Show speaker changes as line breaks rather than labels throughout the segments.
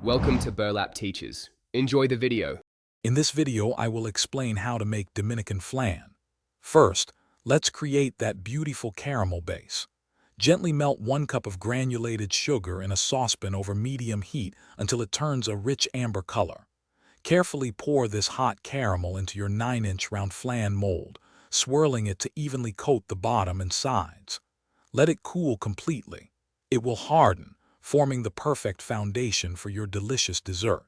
Welcome to Burlap Teachers. Enjoy the video.
In this video, I will explain how to make Dominican flan. First, let's create that beautiful caramel base. Gently melt 1 cup of granulated sugar in a saucepan over medium heat until it turns a rich amber color. Carefully pour this hot caramel into your 9-inch round flan mold, swirling it to evenly coat the bottom and sides. Let it cool completely. It will harden, forming the perfect foundation for your delicious dessert.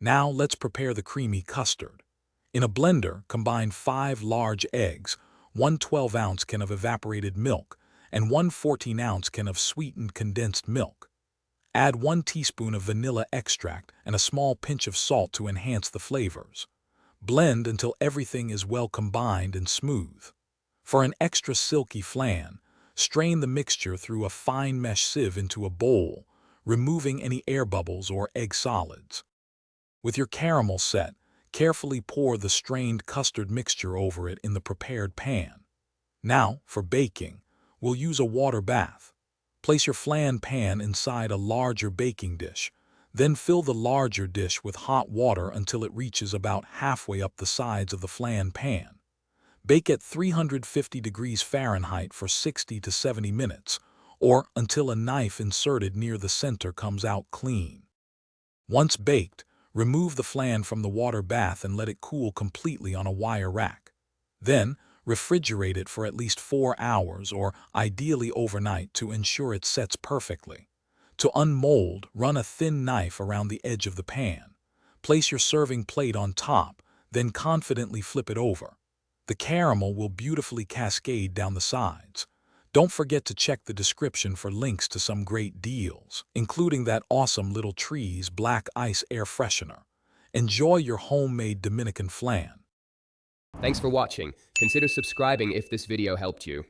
Now let's prepare the creamy custard. In a blender, combine 5 large eggs, 1 12-ounce can of evaporated milk, and 1 14-ounce can of sweetened condensed milk. Add 1 teaspoon of vanilla extract and a small pinch of salt to enhance the flavors. Blend until everything is well combined and smooth. For an extra silky flan, strain the mixture through a fine mesh sieve into a bowl, removing any air bubbles or egg solids. With your caramel set, carefully pour the strained custard mixture over it in the prepared pan. Now, for baking, we'll use a water bath. Place your flan pan inside a larger baking dish, then fill the larger dish with hot water until it reaches about halfway up the sides of the flan pan. Bake at 350 degrees Fahrenheit for 60 to 70 minutes, or until a knife inserted near the center comes out clean. Once baked, remove the flan from the water bath and let it cool completely on a wire rack. Then, refrigerate it for at least 4 hours or ideally overnight to ensure it sets perfectly. To unmold, run a thin knife around the edge of the pan. Place your serving plate on top, then confidently flip it over. The caramel will beautifully cascade down the sides. Don't forget to check the description for links to some great deals, including that awesome Little Trees Black Ice Air Freshener. Enjoy your homemade Dominican flan.
Thanks for watching. Consider subscribing if this video helped you.